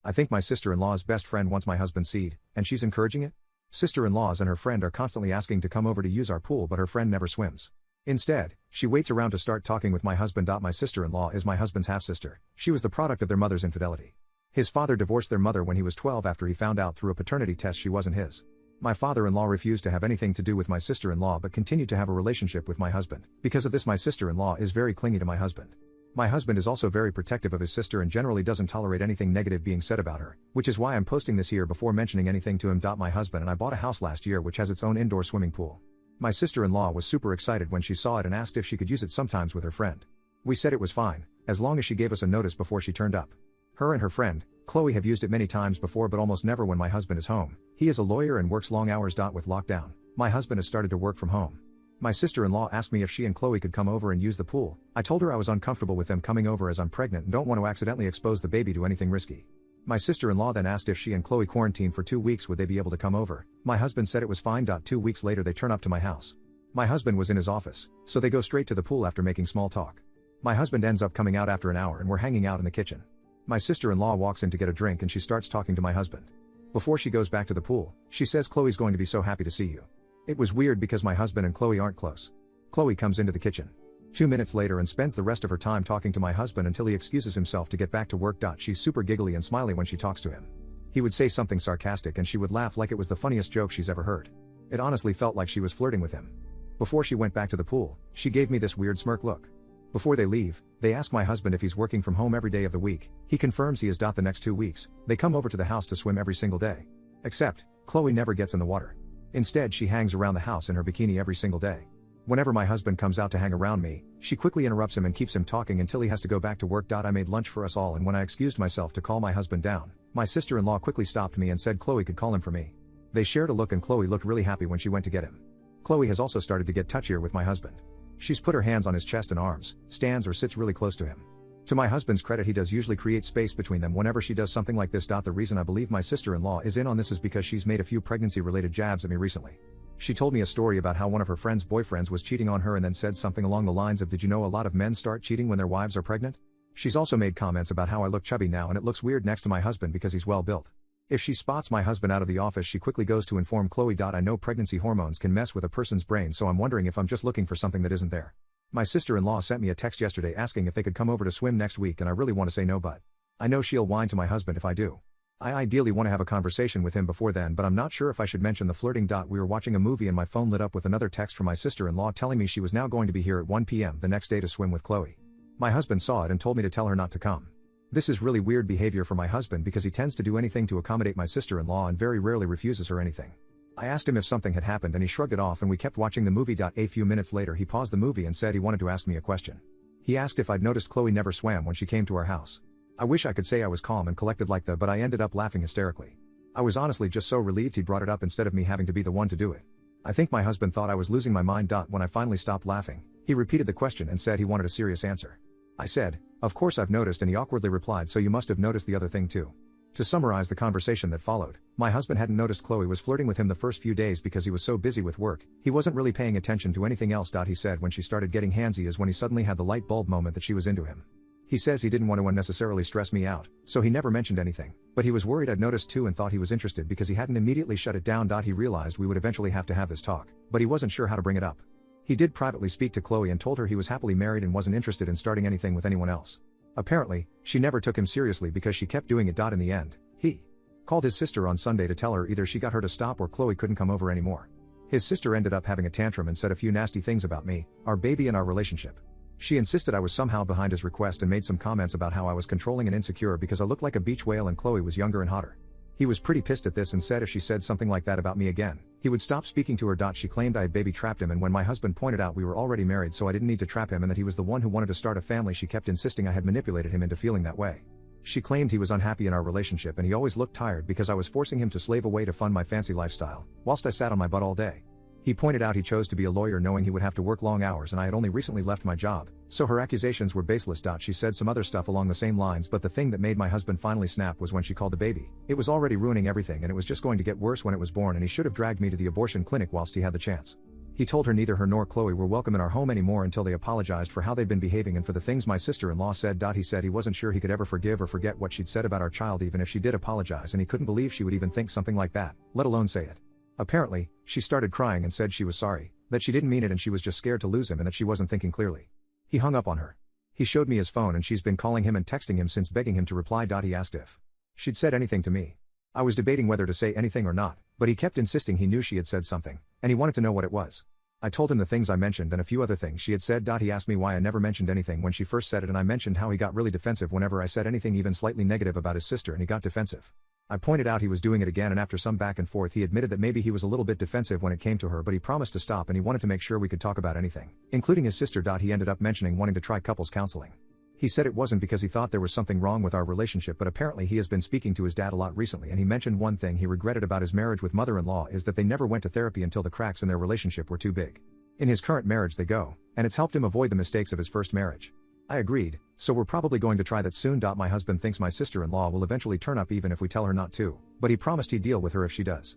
I think my sister-in-law's best friend wants my husband's seed, and she's encouraging it? Sister-in-laws and her friend are constantly asking to come over to use our pool, but her friend never swims. Instead, she waits around to start talking with my husband. My sister-in-law is my husband's half-sister. She was the product of their mother's infidelity. His father divorced their mother when he was 12 after he found out through a paternity test she wasn't his. My father-in-law refused to have anything to do with my sister-in-law but continued to have a relationship with my husband. Because of this, my sister-in-law is very clingy to my husband. My husband is also very protective of his sister and generally doesn't tolerate anything negative being said about her, which is why I'm posting this here before mentioning anything to him. My husband and I bought a house last year which has its own indoor swimming pool. My sister-in-law was super excited when she saw it and asked if she could use it sometimes with her friend. We said it was fine, as long as she gave us a notice before she turned up. Her and her friend, Chloe, have used it many times before but almost never when my husband is home. He is a lawyer and works long hours. With lockdown, my husband has started to work from home. My sister-in-law asked me if she and Chloe could come over and use the pool. I told her I was uncomfortable with them coming over as I'm pregnant and don't want to accidentally expose the baby to anything risky. My sister-in-law then asked if she and Chloe quarantined for 2 weeks would they be able to come over. My husband said it was fine. 2 weeks later they turn up to my house. My husband was in his office, so they go straight to the pool after making small talk. My husband ends up coming out after an hour and we're hanging out in the kitchen. My sister-in-law walks in to get a drink and she starts talking to my husband. Before she goes back to the pool, she says Chloe's going to be so happy to see you. It was weird because my husband and Chloe aren't close. Chloe comes into the kitchen 2 minutes later and spends the rest of her time talking to my husband until he excuses himself to get back to work. She's super giggly and smiley when she talks to him. He would say something sarcastic and she would laugh like it was the funniest joke she's ever heard. It honestly felt like she was flirting with him. Before she went back to the pool, she gave me this weird smirk look. Before they leave, they ask my husband if he's working from home every day of the week. He confirms he is. The next 2 weeks, they come over to the house to swim every single day. Except, Chloe never gets in the water. Instead, she hangs around the house in her bikini every single day. Whenever my husband comes out to hang around me, she quickly interrupts him and keeps him talking until he has to go back to work. I made lunch for us all and when I excused myself to call my husband down, my sister-in-law quickly stopped me and said Chloe could call him for me. They shared a look and Chloe looked really happy when she went to get him. Chloe has also started to get touchier with my husband. She's put her hands on his chest and arms, stands or sits really close to him. To my husband's credit, he does usually create space between them whenever she does something like this. The reason I believe my sister-in-law is in on this is because she's made a few pregnancy-related jabs at me recently. She told me a story about how one of her friend's boyfriends was cheating on her and then said something along the lines of, "Did you know a lot of men start cheating when their wives are pregnant?" She's also made comments about how I look chubby now and it looks weird next to my husband because he's well built. If she spots my husband out of the office, she quickly goes to inform Chloe. I know pregnancy hormones can mess with a person's brain, so I'm wondering if I'm just looking for something that isn't there. My sister-in-law sent me a text yesterday asking if they could come over to swim next week and I really want to say no, but I know she'll whine to my husband if I do. I ideally want to have a conversation with him before then, but I'm not sure if I should mention the flirting. We were watching a movie and my phone lit up with another text from my sister-in-law telling me she was now going to be here at 1 p.m. the next day to swim with Chloe. My husband saw it and told me to tell her not to come. This is really weird behavior for my husband because he tends to do anything to accommodate my sister-in-law and very rarely refuses her anything. I asked him if something had happened and he shrugged it off and we kept watching the movie. A few minutes later he paused the movie and said he wanted to ask me a question. He asked if I'd noticed Chloe never swam when she came to our house. I wish I could say I was calm and collected like that, but I ended up laughing hysterically. I was honestly just so relieved he brought it up instead of me having to be the one to do it. I think my husband thought I was losing my mind. When I finally stopped laughing, he repeated the question and said he wanted a serious answer. I said, "Of course I've noticed," and he awkwardly replied, "So you must have noticed the other thing too." To summarize the conversation that followed, my husband hadn't noticed Chloe was flirting with him the first few days because he was so busy with work, he wasn't really paying attention to anything else. He said when she started getting handsy is when he suddenly had the light bulb moment that she was into him. He says he didn't want to unnecessarily stress me out, so he never mentioned anything, but he was worried I'd noticed too and thought he was interested because he hadn't immediately shut it down. He realized we would eventually have to have this talk, but he wasn't sure how to bring it up. He did privately speak to Chloe and told her he was happily married and wasn't interested in starting anything with anyone else. Apparently, she never took him seriously because she kept doing it. In the end, he called his sister on Sunday to tell her either she got her to stop or Chloe couldn't come over anymore. His sister ended up having a tantrum and said a few nasty things about me, our baby and our relationship. She insisted I was somehow behind his request and made some comments about how I was controlling and insecure because I looked like a beach whale and Chloe was younger and hotter. He was pretty pissed at this and said if she said something like that about me again, he would stop speaking to her. She claimed I had baby trapped him, and when my husband pointed out we were already married so I didn't need to trap him and that he was the one who wanted to start a family, she kept insisting I had manipulated him into feeling that way. She claimed he was unhappy in our relationship and he always looked tired because I was forcing him to slave away to fund my fancy lifestyle, whilst I sat on my butt all day. He pointed out he chose to be a lawyer knowing he would have to work long hours and I had only recently left my job, so her accusations were baseless. She said some other stuff along the same lines, but the thing that made my husband finally snap was when she called the baby. It was already ruining everything and it was just going to get worse when it was born and he should have dragged me to the abortion clinic whilst he had the chance. He told her neither her nor Chloe were welcome in our home anymore until they apologized for how they'd been behaving and for the things my sister-in-law said. He said he wasn't sure he could ever forgive or forget what she'd said about our child even if she did apologize, and he couldn't believe she would even think something like that, let alone say it. Apparently, she started crying and said she was sorry, that she didn't mean it and she was just scared to lose him and that she wasn't thinking clearly. He hung up on her. He showed me his phone and she's been calling him and texting him since, begging him to reply. He asked if she'd said anything to me. I was debating whether to say anything or not, but he kept insisting he knew she had said something, and he wanted to know what it was. I told him the things I mentioned and a few other things she had said. He asked me why I never mentioned anything when she first said it, and I mentioned how he got really defensive whenever I said anything even slightly negative about his sister, and he got defensive. I pointed out he was doing it again, and after some back and forth he admitted that maybe he was a little bit defensive when it came to her, but he promised to stop and he wanted to make sure we could talk about anything, including his sister. He ended up mentioning wanting to try couples counseling. He said it wasn't because he thought there was something wrong with our relationship, but apparently he has been speaking to his dad a lot recently, and he mentioned one thing he regretted about his marriage with mother-in-law is that they never went to therapy until the cracks in their relationship were too big. In his current marriage they go, and it's helped him avoid the mistakes of his first marriage. I agreed, so we're probably going to try that soon. My husband thinks my sister-in-law will eventually turn up even if we tell her not to, but he promised he'd deal with her if she does.